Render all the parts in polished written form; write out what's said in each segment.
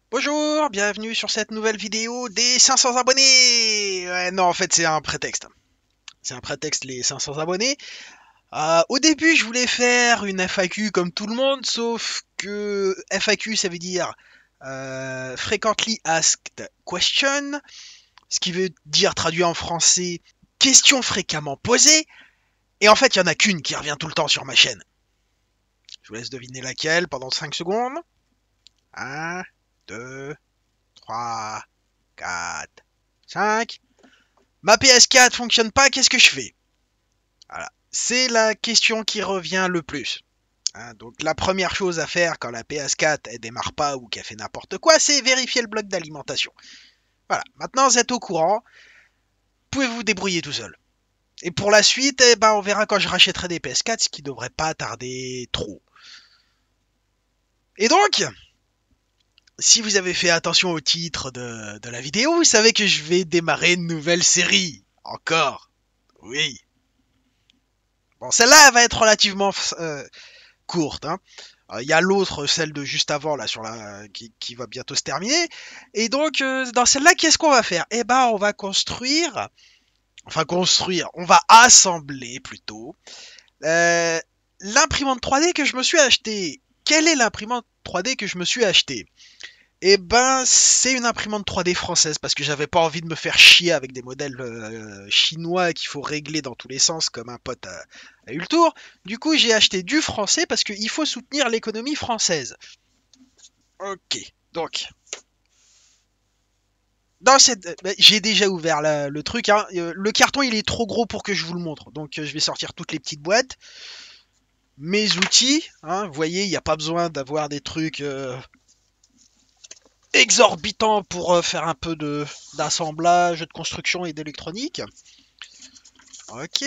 Bonjour, bienvenue sur cette nouvelle vidéo des 500 abonnés. Ouais, non, en fait, c'est un prétexte. C'est un prétexte, les 500 abonnés. Au début, je voulais faire une FAQ comme tout le monde, sauf que FAQ, ça veut dire Frequently Asked Question, ce qui veut dire, traduit en français, question fréquemment posée. Et en fait, il y en a qu'une qui revient tout le temps sur ma chaîne. Je vous laisse deviner laquelle pendant 5 secondes. 1, 2, 3, 4, 5. Ma PS4 fonctionne pas, qu'est-ce que je fais? Voilà. C'est la question qui revient le plus. Hein, donc la première chose à faire quand la PS4 elle démarre pas ou qu'elle fait n'importe quoi, c'est vérifier le bloc d'alimentation. Voilà. Maintenant vous êtes au courant, pouvez vous débrouiller tout seul. Et pour la suite, eh ben, on verra quand je rachèterai des PS4, ce qui devrait pas tarder trop. Et donc, si vous avez fait attention au titre de la vidéo, vous savez que je vais démarrer une nouvelle série. Encore. Oui. Bon, celle-là, elle va être relativement courte. Hein. Il y a l'autre, celle de juste avant, là, qui va bientôt se terminer. Et donc, dans celle-là, qu'est-ce qu'on va faire? Eh ben, on va on va assembler plutôt euh, l'imprimante 3D que je me suis acheté. Quelle est l'imprimante 3D que je me suis acheté? Eh ben, c'est une imprimante 3D française parce que j'avais pas envie de me faire chier avec des modèles chinois qu'il faut régler dans tous les sens comme un pote a eu le tour. Du coup, j'ai acheté du français parce qu'il faut soutenir l'économie française. Ok, donc j'ai déjà ouvert le truc. Hein. Le carton, il est trop gros pour que je vous le montre, donc je vais sortir toutes les petites boîtes. Mes outils, hein, vous voyez, il n'y a pas besoin d'avoir des trucs exorbitant pour faire un peu d'assemblage, de construction et d'électronique. Ok.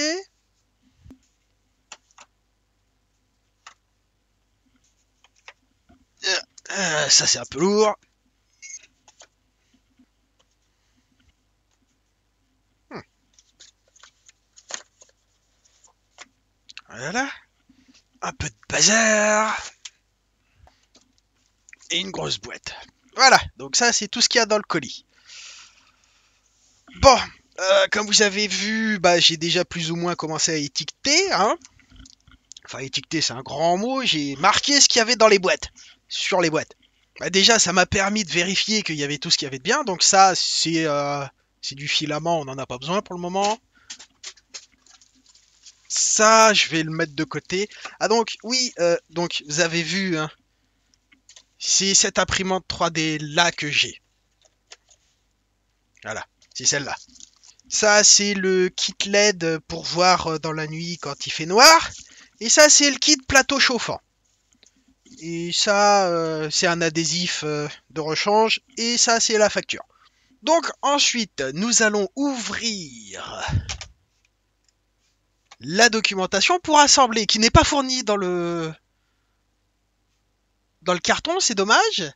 Ça c'est un peu lourd. Hmm. Voilà. Un peu de bazar. Et une grosse boîte. Voilà. Donc ça c'est tout ce qu'il y a dans le colis. Bon. Comme vous avez vu, bah, j'ai déjà plus ou moins commencé à étiqueter. Hein. Enfin, étiqueter, c'est un grand mot. J'ai marqué ce qu'il y avait dans les boîtes. Sur les boîtes. Bah, déjà, ça m'a permis de vérifier qu'il y avait tout ce qu'il y avait de bien. Donc ça, c'est du filament, on n'en a pas besoin pour le moment. Ça, je vais le mettre de côté. Ah donc, oui, donc vous avez vu, hein, c'est cette imprimante 3D là que j'ai. Voilà, c'est celle-là. Ça, c'est le kit LED pour voir dans la nuit quand il fait noir. Et ça, c'est le kit plateau chauffant. Et ça, c'est un adhésif de rechange. Et ça, c'est la facture. Donc ensuite, nous allons ouvrir la documentation pour assembler, qui n'est pas fournie dans le carton, c'est dommage.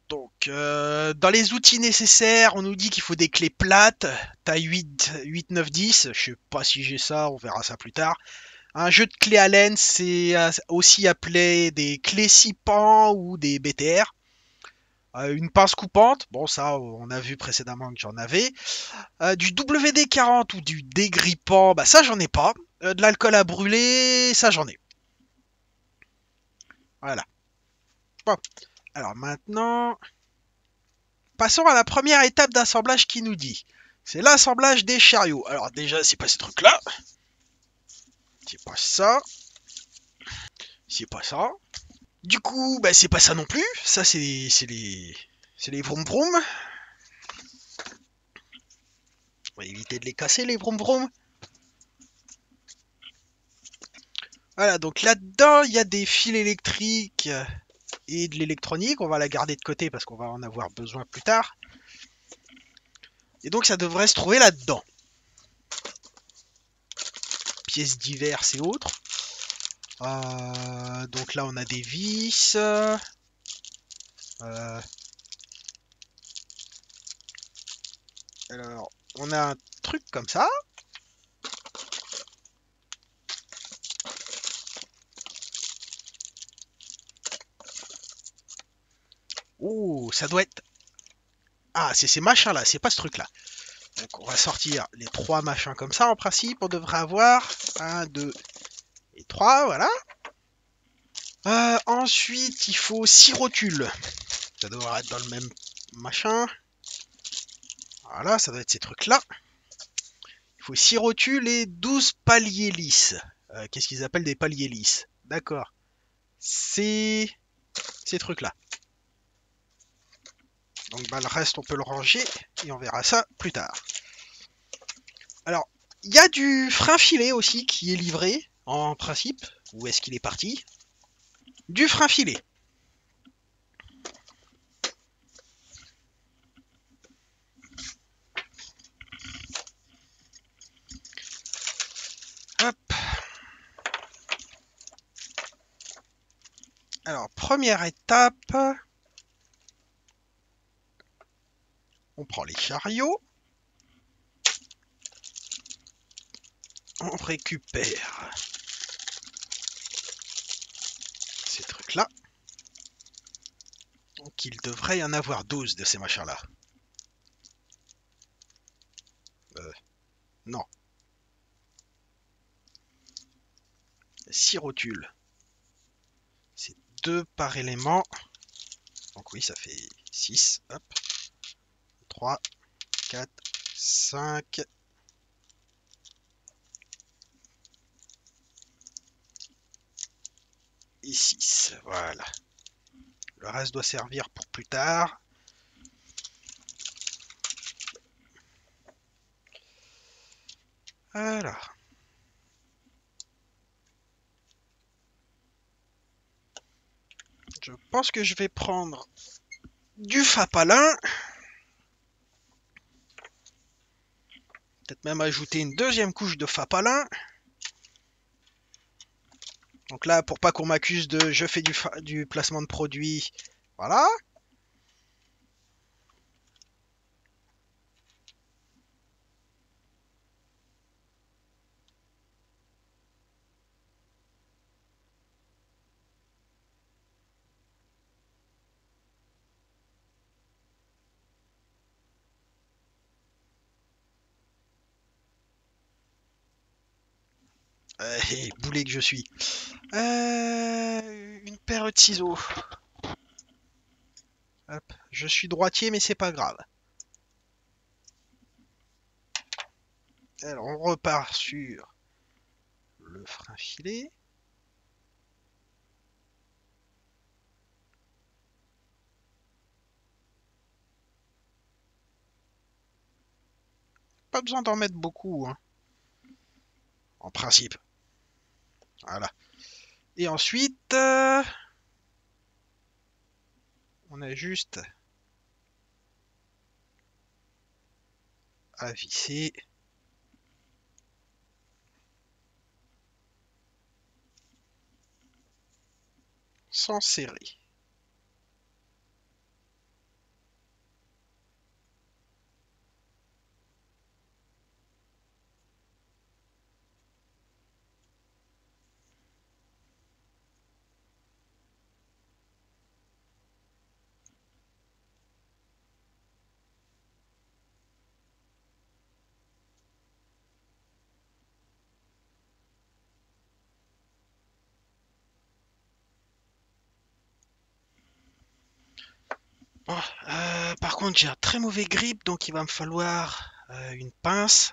Donc, dans les outils nécessaires, on nous dit qu'il faut des clés plates, taille 8, 9, 10. Je sais pas si j'ai ça, on verra ça plus tard. Un jeu de clés Allen, c'est aussi appelé des clés 6 pans ou des BTR. Une pince coupante, bon ça on a vu précédemment que j'en avais. Du WD-40 ou du dégrippant, bah ça j'en ai pas. De l'alcool à brûler, ça j'en ai. Voilà. Bon. Alors maintenant, passons à la première étape d'assemblage qui nous dit. C'est l'assemblage des chariots. Alors déjà, c'est pas ces trucs-là. C'est pas ça. C'est pas ça. Du coup, bah, c'est pas ça non plus. Ça, c'est les vroom vroom. On va éviter de les casser, les vroom vroom. Voilà, donc là-dedans, il y a des fils électriques et de l'électronique. On va la garder de côté parce qu'on va en avoir besoin plus tard. Et donc, ça devrait se trouver là-dedans. Pièces diverses et autres. Donc là, on a des vis. Alors, on a un truc comme ça. Oh, ça doit être... Ah, c'est ces machins-là, c'est pas ce truc-là. Donc on va sortir les 3 machins comme ça, en principe, on devrait avoir 1, 2 et 3, voilà. Ensuite, il faut 6 rotules. Ça devrait être dans le même machin. Voilà, ça doit être ces trucs-là. Il faut 6 rotules et 12 paliers lisses. Qu'est-ce qu'ils appellent des paliers lisses? D'accord. C'est ces trucs-là. Donc bah, le reste, on peut le ranger et on verra ça plus tard. Alors, il y a du frein filet aussi qui est livré en principe. Où est-ce qu'il est parti? Du frein filet. Hop. Alors, première étape, on prend les chariots. On récupère ces trucs-là. Donc il devrait y en avoir 12 de ces machins-là. Non. 6 rotules. C'est 2 par élément. Donc oui, ça fait 6. Hop. 3, 4, 5. Et 6. Voilà. Le reste doit servir pour plus tard. Alors. Je pense que je vais prendre du fapalin. Peut-être même ajouter une deuxième couche de fapalin. Donc là, pour pas qu'on m'accuse de je fais du placement de produit. Voilà. Boulet que je suis. Une paire de ciseaux. Hop. Je suis droitier, mais c'est pas grave. Alors, on repart sur le frein filet. Pas besoin d'en mettre beaucoup, hein, en principe. Voilà. Et ensuite, on a juste à visser. Sans serrer. Bon, par contre, j'ai un très mauvais grip, donc il va me falloir une pince.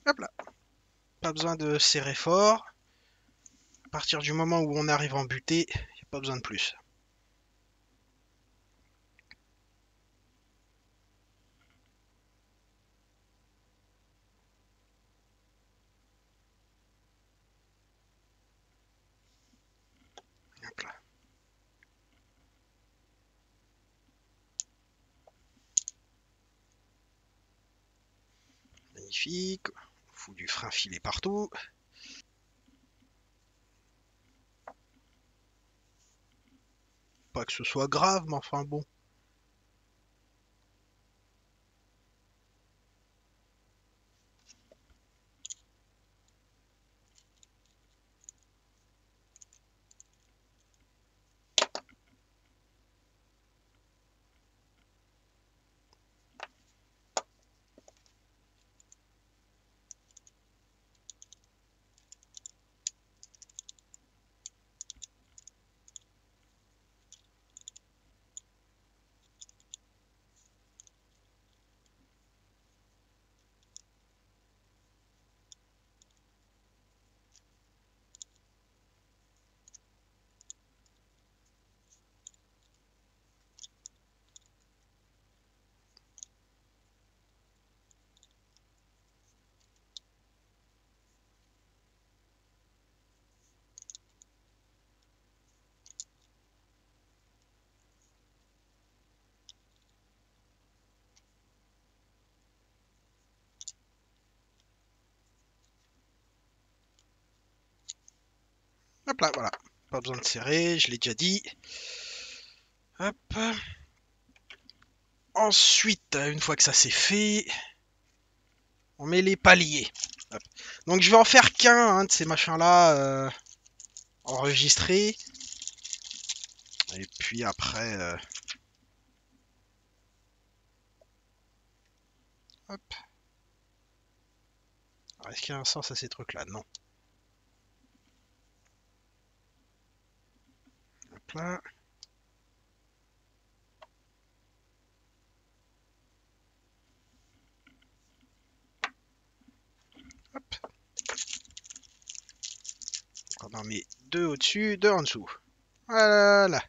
Hop là. Pas besoin de serrer fort. À partir du moment où on arrive en butée, il n'y a pas besoin de plus. Hop là. Magnifique. On fout du frein filé partout. Pas que ce soit grave, mais enfin bon. Hop là, voilà. Pas besoin de serrer, je l'ai déjà dit. Hop. Ensuite, une fois que ça c'est fait, on met les paliers. Hop. Donc je vais en faire qu'un de ces machins-là enregistrés. Et puis après... hop. Est-ce qu'il y a un sens à ces trucs-là? Non. Hop là. Hop. On en met deux au-dessus, deux en dessous. Voilà.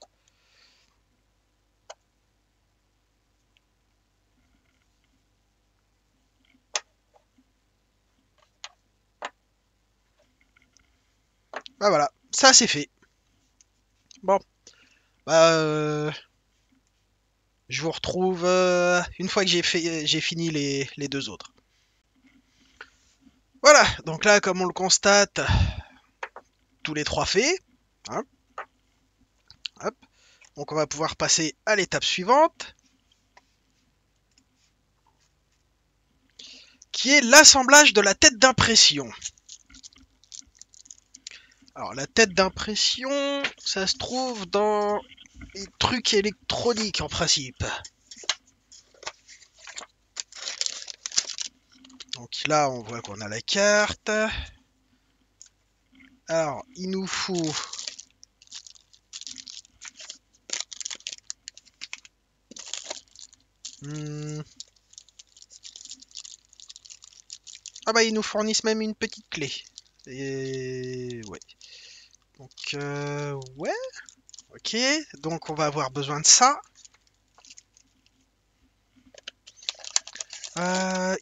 Bah voilà, ça c'est fait. Bon, bah je vous retrouve une fois que j'ai fini les deux autres. Voilà, donc là comme on le constate, tous les trois faits. Hein, hop. Donc on va pouvoir passer à l'étape suivante, qui est l'assemblage de la tête d'impression. Alors la tête d'impression, ça se trouve dans les trucs électroniques en principe. Donc là on voit qu'on a la carte. Alors il nous faut ah bah ils nous fournissent même une petite clé. Et ouais. Donc ouais. Ok. Donc on va avoir besoin de ça.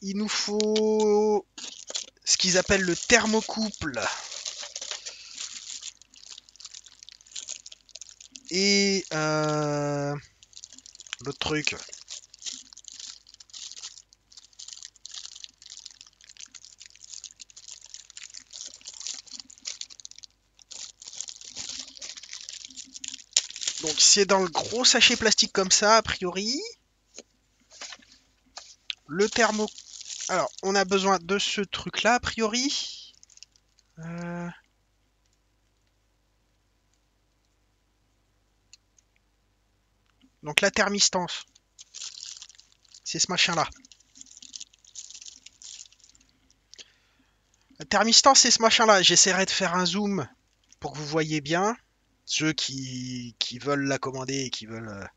Il nous faut ce qu'ils appellent le thermocouple. Et l'autre truc. Donc c'est dans le gros sachet plastique comme ça, a priori. Le thermo... Alors, on a besoin de ce truc-là, a priori. Donc la thermistance. C'est ce machin-là. La thermistance, c'est ce machin-là. J'essaierai de faire un zoom pour que vous voyez bien. Ceux qui veulent la commander et qui veulent...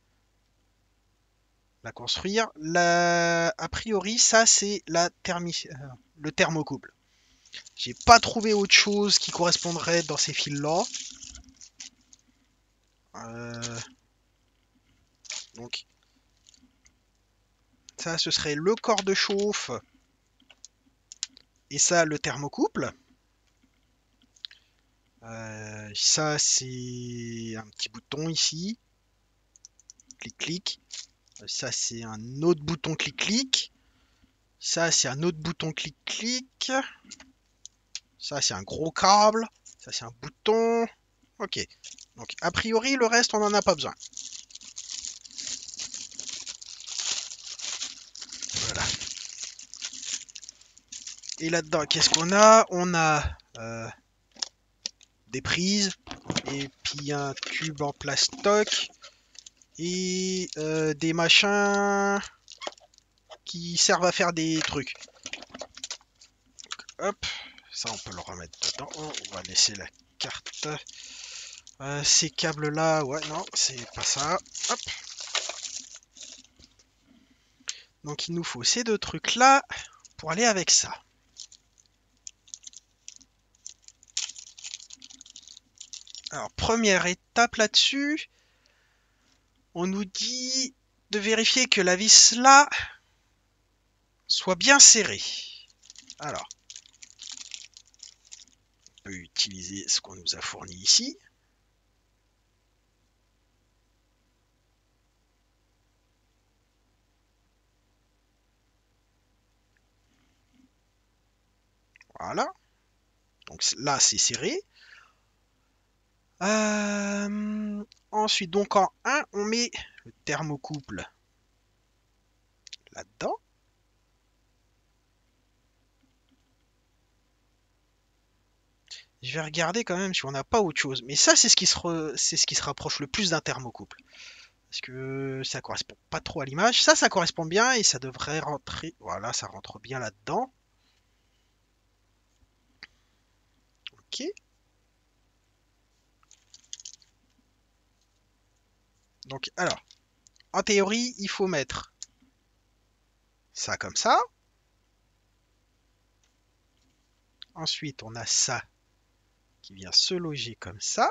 la construire. A priori, ça c'est le thermocouple. J'ai pas trouvé autre chose qui correspondrait dans ces fils-là. Donc ça, ce serait le corps de chauffe. Et ça, le thermocouple. Ça, c'est un petit bouton ici. Clic-clic. Ça, c'est un autre bouton clic-clic. Ça, c'est un autre bouton clic-clic. Ça, c'est un gros câble. Ça, c'est un bouton. Ok. Donc, a priori, le reste, on n'en a pas besoin. Voilà. Et là-dedans, qu'est-ce qu'on a? On a des prises. Et puis un tube en plastoc. Et des machins qui servent à faire des trucs. Hop. Ça, on peut le remettre dedans. On va laisser la carte. Ces câbles-là, ouais, non, c'est pas ça. Hop. Donc, il nous faut ces deux trucs-là pour aller avec ça. Alors, première étape là-dessus, on nous dit de vérifier que la vis là soit bien serrée. Alors, on peut utiliser ce qu'on nous a fourni ici. Voilà. Donc là, c'est serré. Ensuite, donc en 1, on met le thermocouple là-dedans. Je vais regarder quand même si on n'a pas autre chose. Mais ça, c'est ce qui se rapproche le plus d'un thermocouple. Parce que ça correspond pas trop à l'image. Ça correspond bien et ça devrait rentrer. Voilà, ça rentre bien là-dedans. Ok. Donc, alors, en théorie, il faut mettre ça comme ça. Ensuite, on a ça qui vient se loger comme ça.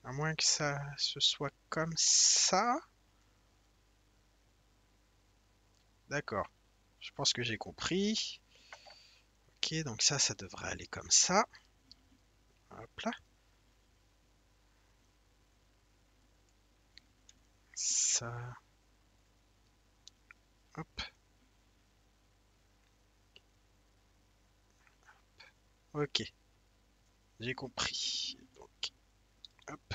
À moins que ça se soit comme ça. D'accord. Je pense que j'ai compris. Ok, donc ça devrait aller comme ça. Hop là. Ça. Hop. Ok. J'ai compris. Donc, hop.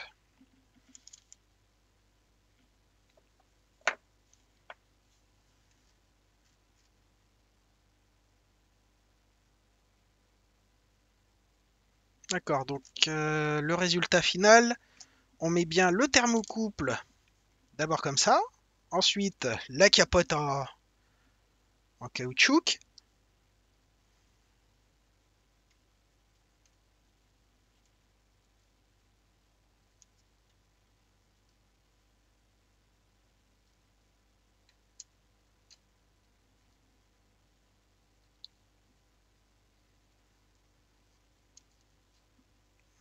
D'accord, donc le résultat final, on met bien le thermocouple d'abord comme ça. Ensuite, la capote en caoutchouc.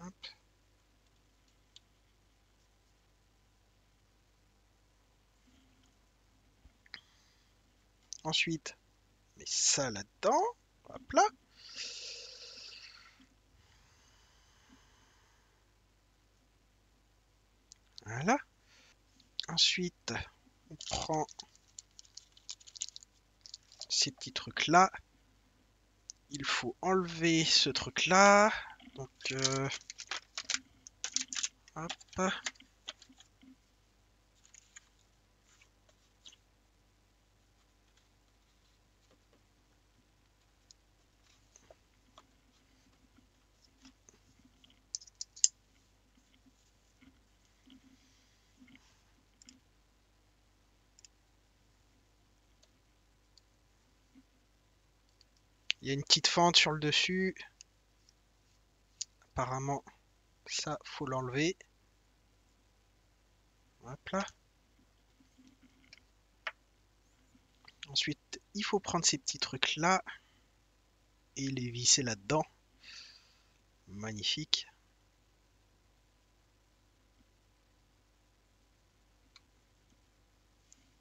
Hop. Ensuite, on met ça là-dedans. Hop là. Voilà. Ensuite, on prend ces petits trucs-là. Il faut enlever ce truc-là. Donc, hop. Il y a une petite fente sur le dessus. Apparemment, ça, faut l'enlever. Hop là. Ensuite, il faut prendre ces petits trucs là et les visser là-dedans. Magnifique.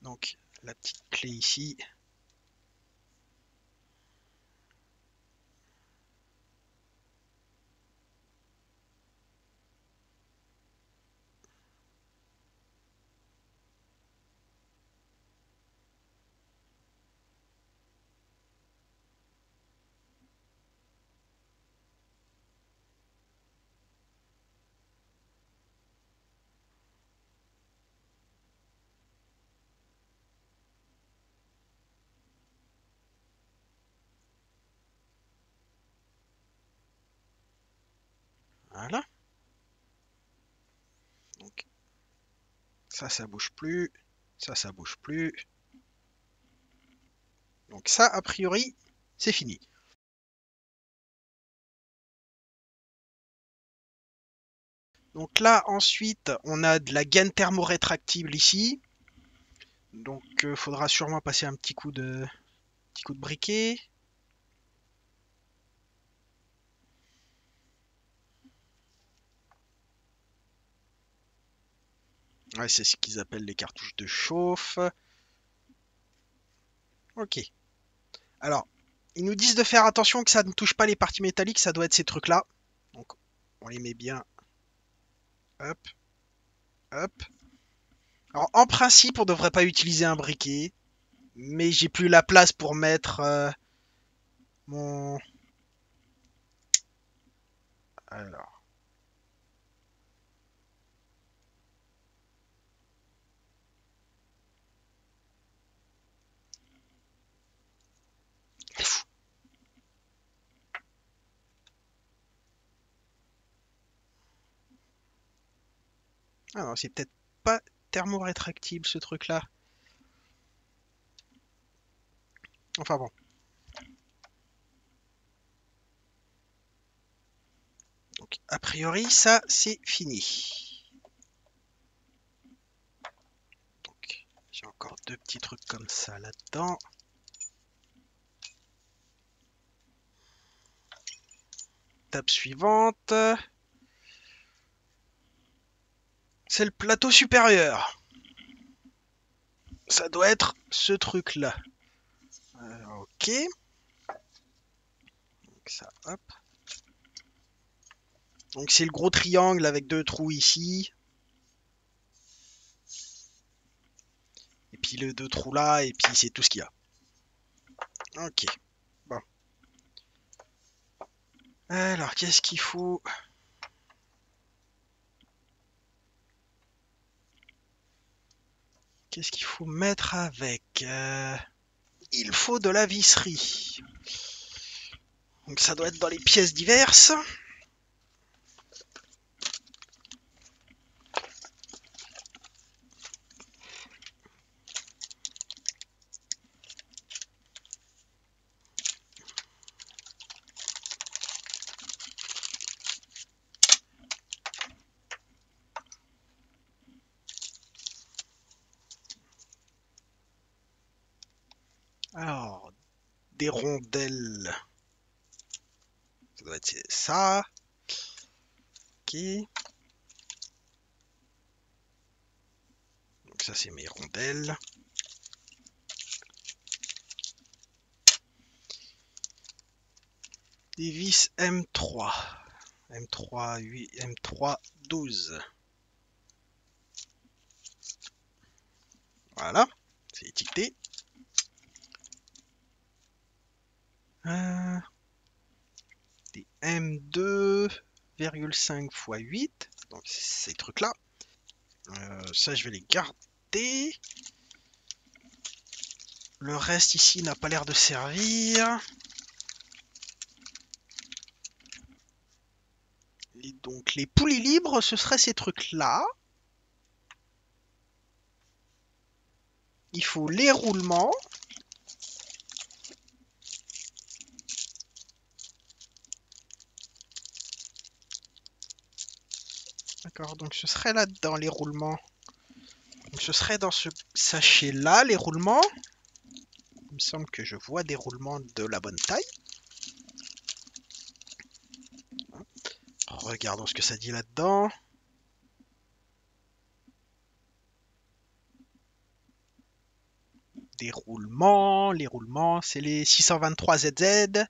Donc, la petite clé ici. Voilà. Donc, ça bouge plus. Ça bouge plus. Donc ça, a priori, c'est fini. Donc là, ensuite, on a de la gaine thermorétractible ici. Donc, faudra sûrement passer un petit coup de briquet. Ouais, c'est ce qu'ils appellent les cartouches de chauffe. Ok. Alors, ils nous disent de faire attention que ça ne touche pas les parties métalliques, ça doit être ces trucs-là. Donc, on les met bien. Hop, hop. Alors, en principe, on devrait pas utiliser un briquet. Mais j'ai plus la place pour mettre mon... Alors... Ah non, c'est peut-être pas thermorétractible ce truc-là. Enfin bon. Donc, a priori, ça, c'est fini. Donc, j'ai encore deux petits trucs comme ça là-dedans. Étape suivante. C'est le plateau supérieur. Ça doit être ce truc-là. Ok. Donc ça, hop. Donc c'est le gros triangle avec deux trous ici. Et puis les deux trous là, et puis c'est tout ce qu'il y a. Ok. Bon. Alors, qu'est-ce qu'il faut? Qu'est-ce qu'il faut mettre avec? Il faut de la visserie. Donc ça doit être dans les pièces diverses. Alors, des rondelles. Ça doit être ça. Ok. Donc ça c'est mes rondelles. Des vis M3. M3, 8, M3, 12. Voilà, c'est étiqueté. Des M2,5 x 8. Donc ces trucs-là. Ça, je vais les garder. Le reste ici n'a pas l'air de servir. Et donc les poulies libres, ce seraient ces trucs-là. Il faut les roulements. D'accord, donc ce serait là-dedans les roulements. Donc ce serait dans ce sachet-là les roulements. Il me semble que je vois des roulements de la bonne taille. Regardons ce que ça dit là-dedans. Des roulements, les roulements, c'est les 623 ZZ.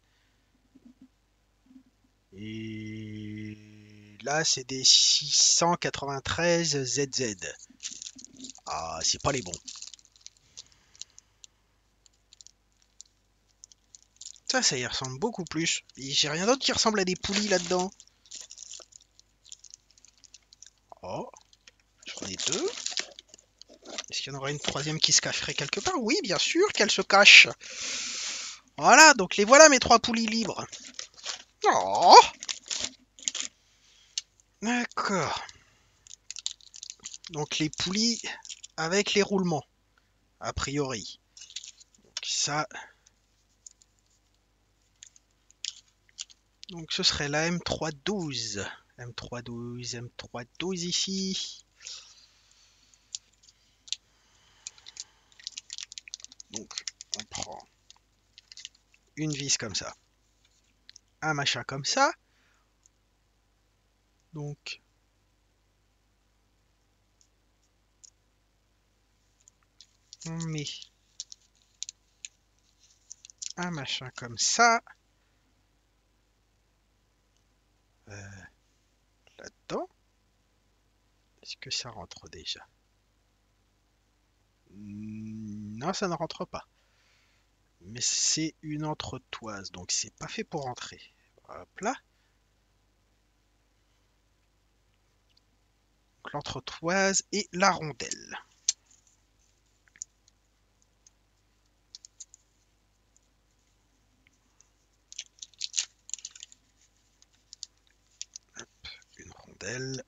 Et là, c'est des 693 ZZ. Ah, c'est pas les bons. Ça y ressemble beaucoup plus. Et j'ai rien d'autre qui ressemble à des poulies là-dedans. Oh, j'en ai deux. Est-ce qu'il y en aurait une troisième qui se cacherait quelque part? Oui, bien sûr qu'elle se cache. Voilà, donc les voilà mes trois poulies libres. Oh, d'accord. Donc les poulies avec les roulements, a priori. Donc ça. Donc ce serait la M312. M312, M312 ici. Donc on prend une vis comme ça. Un machin comme ça. Donc on met un machin comme ça. Là-dedans. Est-ce que ça rentre déjà? Non, ça ne rentre pas. Mais c'est une entretoise, donc c'est pas fait pour rentrer. Hop là. L'entretoise et la rondelle. Hop, une rondelle.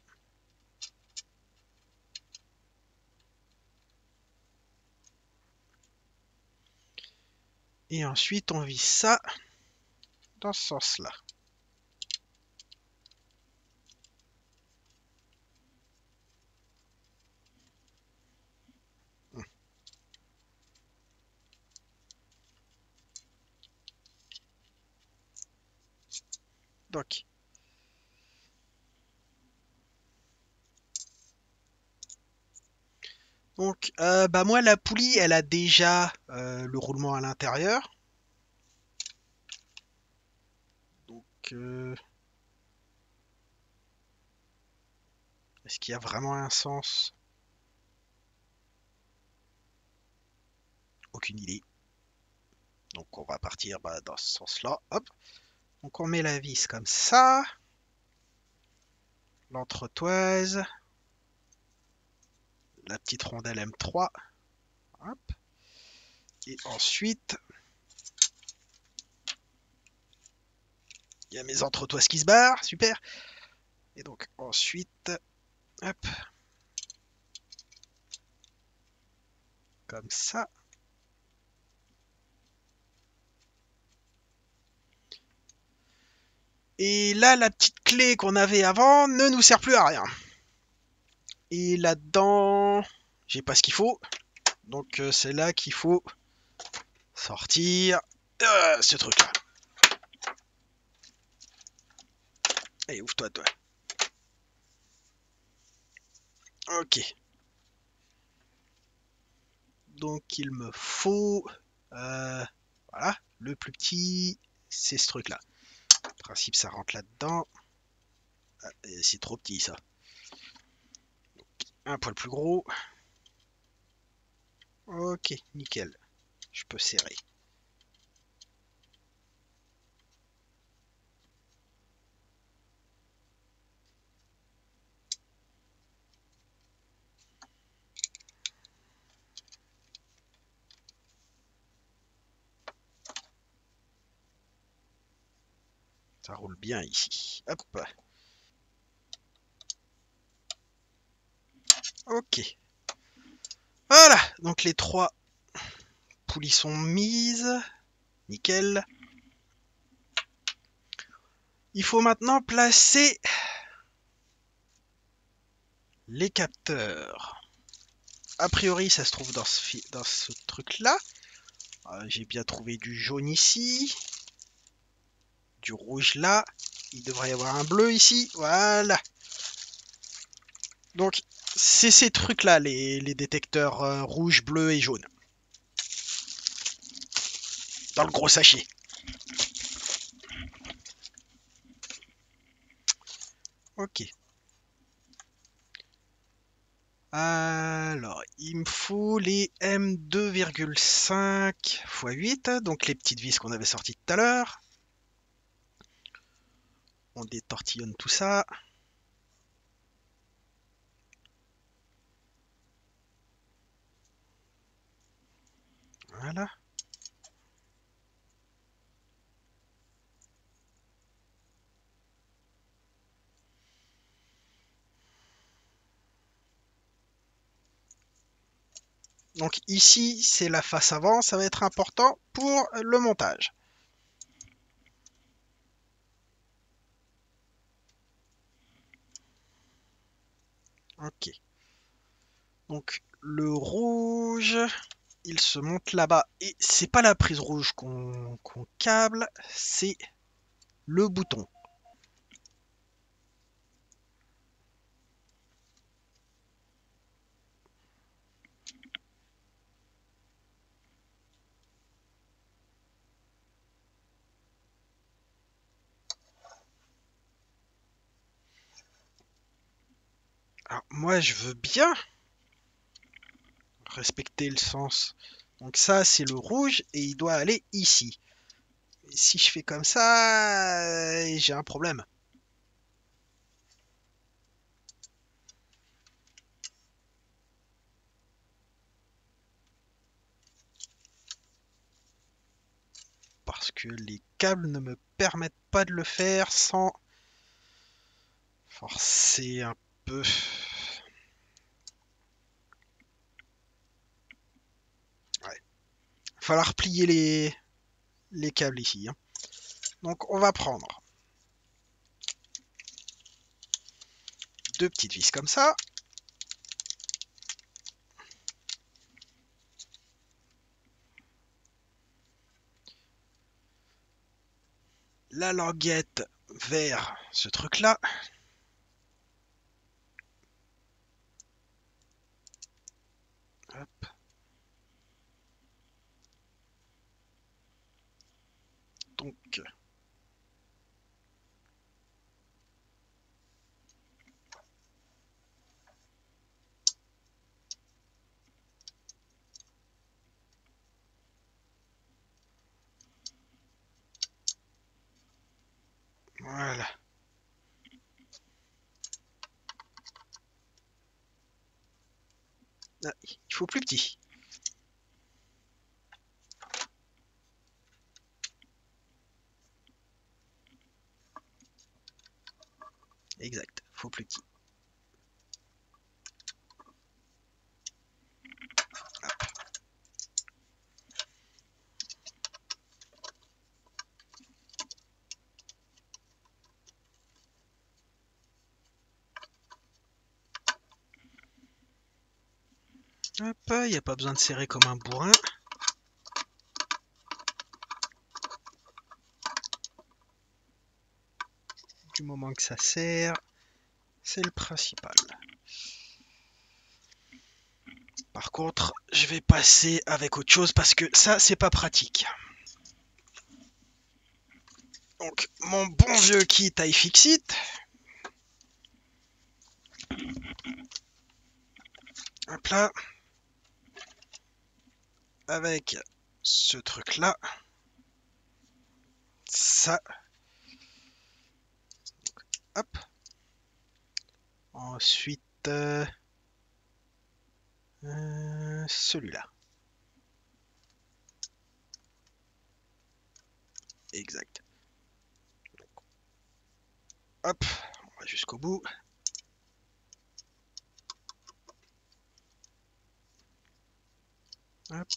Et ensuite, on visse ça dans ce sens-là. Donc, bah moi, la poulie, elle a déjà le roulement à l'intérieur. Donc, est-ce qu'il y a vraiment un sens? Aucune idée. Donc, on va partir bah, dans ce sens-là. Hop. Donc, on met la vis comme ça. L'entretoise. La petite rondelle M3. Hop. Et ensuite, il y a mes entretoises qui se barrent. Super. Et donc, ensuite, hop. Comme ça. Et là, la petite clé qu'on avait avant ne nous sert plus à rien. Et là-dedans, j'ai pas ce qu'il faut. Donc c'est là qu'il faut sortir ce truc-là. Allez, ouvre-toi, toi. Ok. Donc il me faut... voilà, le plus petit, c'est ce truc-là. En principe, ça rentre là-dedans. Ah, c'est trop petit, ça. Donc, un poil plus gros. Ok, nickel. Je peux serrer. Ça roule bien ici. Hop. Ok. Voilà. Donc les trois poulies sont mises. Nickel. Il faut maintenant placer Les capteurs. A priori, ça se trouve dans ce truc-là. J'ai bien trouvé du jaune ici. Du rouge là. Il devrait y avoir un bleu ici. Voilà. Donc, c'est ces trucs-là, les détecteurs rouge, bleu et jaune. Dans le gros sachet. Ok. Alors, il me faut les M2,5 x 8, donc les petites vis qu'on avait sorties tout à l'heure. On détortillonne tout ça. Voilà. Donc ici, c'est la face avant, ça va être important pour le montage. Ok. Donc le rouge, il se monte là-bas. Et c'est pas la prise rouge qu'on câble, c'est le bouton. Alors moi je veux bien respecter le sens. Donc ça c'est le rouge et il doit aller ici. Et si je fais comme ça, j'ai un problème. Parce que les câbles ne me permettent pas de le faire sans forcer un peu. Ouais. Il va falloir plier les câbles ici, hein. Donc on va prendre deux petites vis comme ça. La languette vers ce truc-là. Hop. Donc, voilà. Ah, il faut plus petit. Exact, faut plus petit. Hop, il n'y a pas besoin de serrer comme un bourrin. Du moment que ça serre, c'est le principal. Par contre, je vais passer avec autre chose parce que ça, c'est pas pratique. Donc, mon bon vieux kit iFixit. Hop là. Avec ce truc-là. Ça. Hop. Ensuite, celui-là. Exact. Hop, on va jusqu'au bout. Hop.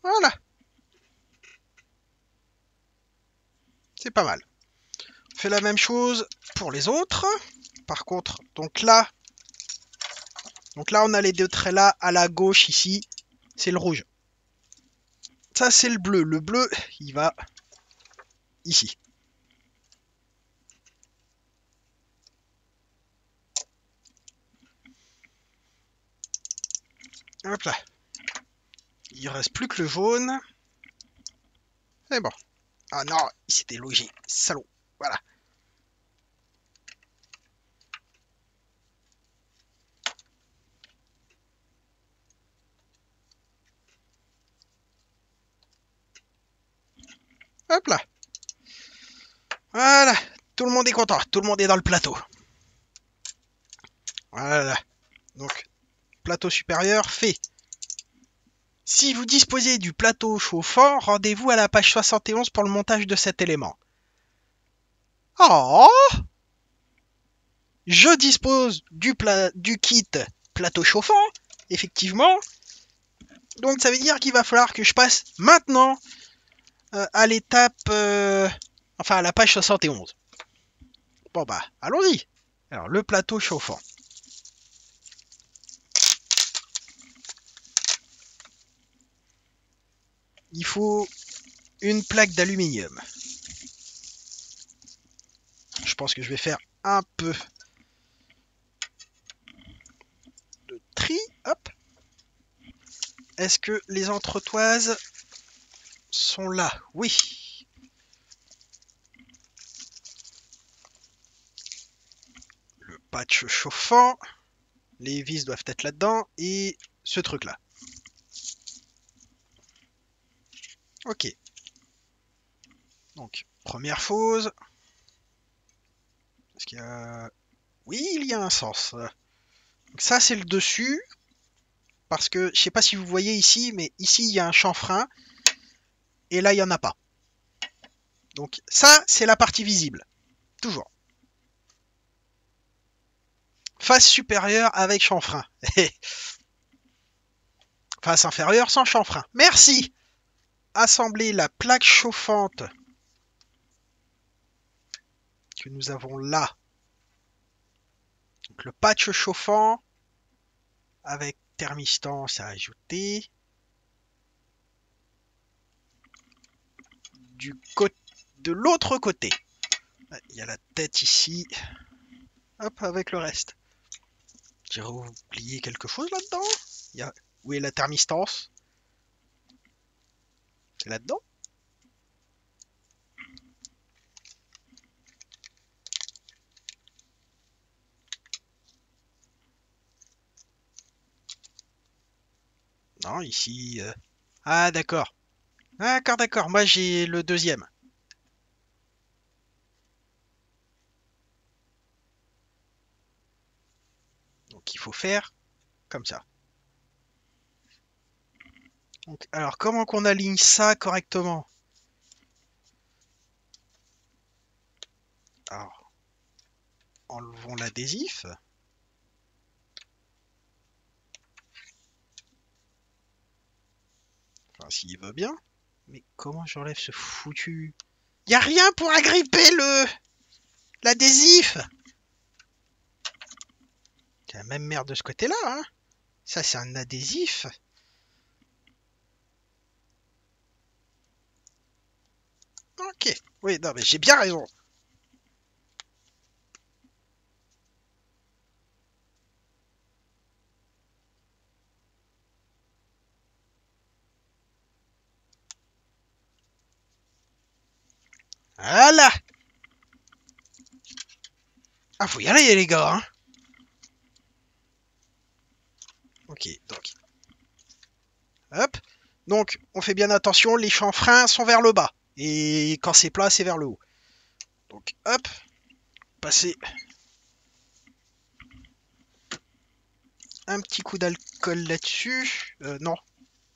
Voilà. pas mal. On fait la même chose pour les autres. Par contre, donc là, on a les deux traits là, à la gauche ici, c'est le rouge. Ça, c'est le bleu. Le bleu, il va ici. Hop là. Il reste plus que le jaune. C'est bon. Ah non, il s'est délogé. Salaud. Voilà. Hop là. Voilà. Tout le monde est content. Tout le monde est dans le plateau. Voilà. Donc, plateau supérieur fait. Si vous disposez du plateau chauffant, rendez-vous à la page 71 pour le montage de cet élément. Oh! Je dispose du kit plateau chauffant, effectivement. Donc ça veut dire qu'il va falloir que je passe maintenant à l'étape... enfin à la page 71. Bon bah, allons-y. Alors, le plateau chauffant. Il faut une plaque d'aluminium. Je pense que je vais faire un peu de tri. Hop. Est-ce que les entretoises sont là? Oui. Le patch chauffant. Les vis doivent être là-dedans. Et ce truc-là. Ok. Donc, première fausse. Est-ce qu'il y a... Oui, il y a un sens. Donc ça, c'est le dessus. Parce que, je sais pas si vous voyez ici, mais ici, il y a un chanfrein. Et là, il n'y en a pas. Donc ça, c'est la partie visible. Toujours. Face supérieure avec chanfrein. Face inférieure sans chanfrein. Merci. Assembler la plaque chauffante que nous avons là. Donc le patch chauffant avec thermistance à ajouter. De l'autre côté. Il y a la tête ici. Hop, avec le reste. J'ai oublié quelque chose là-dedans. Où est la thermistance? C'est là-dedans? Non, ici... Ah, d'accord. D'accord. Moi, j'ai le deuxième. Donc, il faut faire comme ça. Donc, alors, comment qu'on aligne ça correctement? Alors, enlevons l'adhésif. Enfin, s'il veut bien. Mais comment j'enlève ce foutu... Y a rien pour agripper l'adhésif. C'est la même merde de ce côté-là, hein. Ça, c'est un adhésif. Ok. Oui, non, mais j'ai bien raison. Voilà. Ah, faut y aller, les gars, hein. Ok, donc. Hop. Donc, on fait bien attention, les chanfreins sont vers le bas. Et quand c'est plat, c'est vers le haut. Donc, hop. Passer un petit coup d'alcool là-dessus. Non.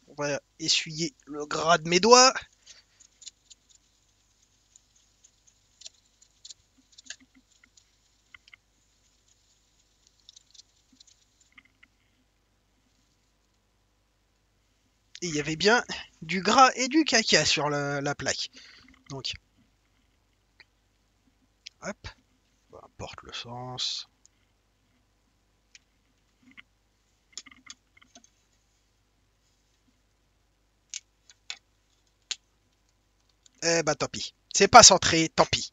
On va essuyer le gras de mes doigts. Et il y avait bien du gras et du caca sur la plaque. Donc, Hop, peu importe le sens. Eh bah tant pis. C'est pas centré, tant pis.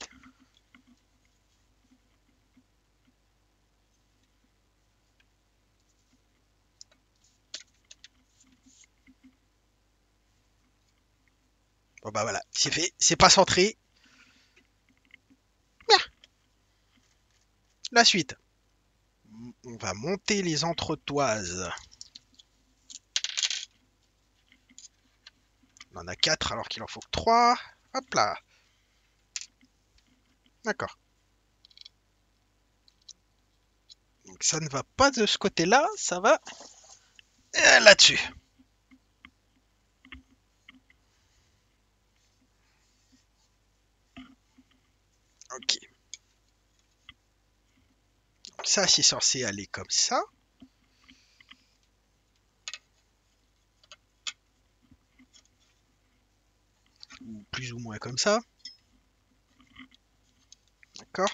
Bon bah voilà, c'est fait, c'est pas centré. Bien. La suite. On va monter les entretoises. On en a 4 alors qu'il en faut que 3. Hop là. D'accord. Donc ça ne va pas de ce côté-là, ça va là-dessus. Ok. Donc ça, c'est censé aller comme ça. Ou plus ou moins comme ça. D'accord.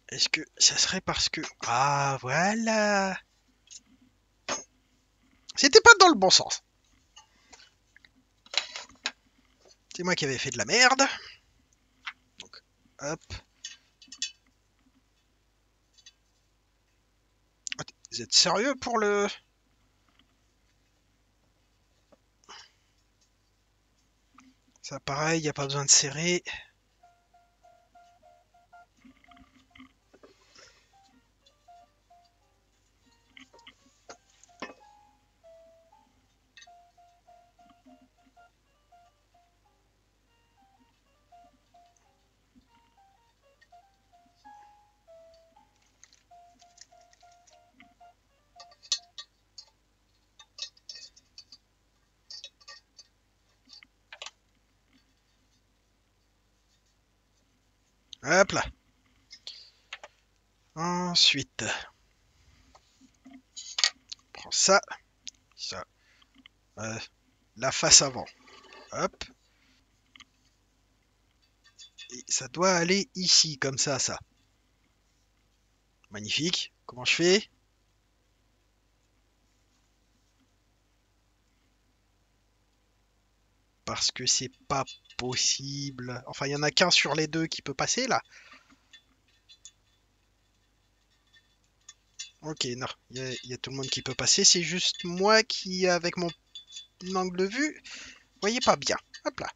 Est-ce que ça serait parce que... Ah, voilà. C'était pas dans le bon sens. C'est moi qui avais fait de la merde. Donc, hop. Vous êtes sérieux pour le... Ça, pareil, il n'y a pas besoin de serrer. Hop là. Ensuite, on prend ça. Ça. Euh, la face avant. Hop. Et ça doit aller ici, comme ça. Magnifique. Comment je fais? Parce que c'est pas possible. Enfin, il y en a qu'un sur les deux qui peut passer, là. Ok, non. Il y a tout le monde qui peut passer. C'est juste moi qui, avec mon angle de vue, voyez pas bien. Hop là.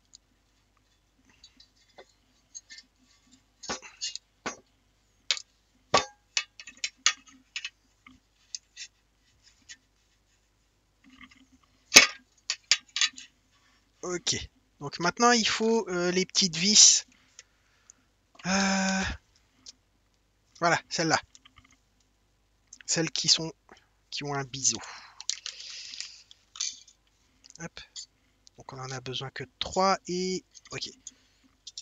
Ok. Donc maintenant, il faut les petites vis. Euh, Voilà, celles-là. Celles qui ont un biseau. Hop. Donc on en a besoin que de 3 et... Ok.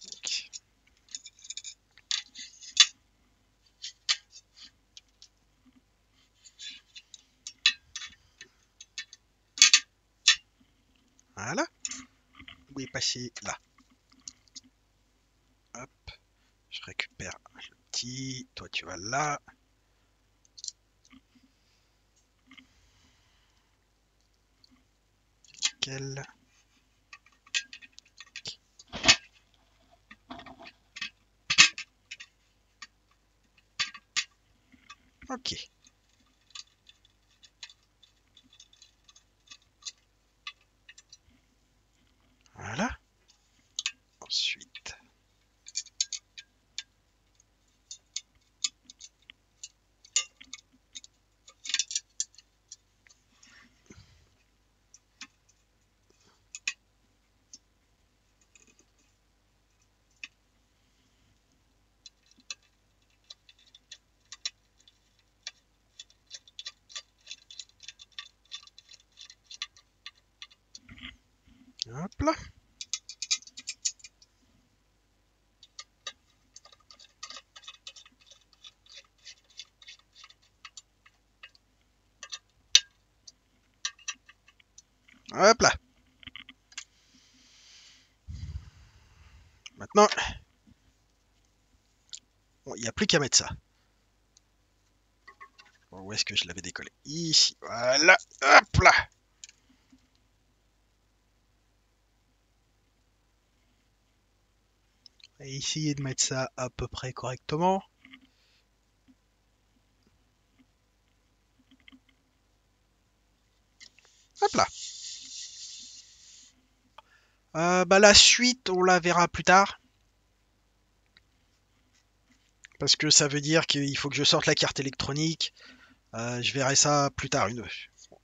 Donc, voilà. Où est passé là? Hop. Je récupère le petit. Toi, tu vas là. Quel... Ok. Voilà. Ensuite. Hop là. Hop là. maintenant... Bon, il n'y a plus qu'à mettre ça. Bon, où est-ce que je l'avais décollé? Ici, voilà. Hop là. Et essayer de mettre ça à peu près correctement. Hop là. Bah, la suite, on la verra plus tard. Parce que ça veut dire qu'il faut que je sorte la carte électronique. Je verrai ça plus tard.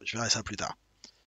Je verrai ça plus tard.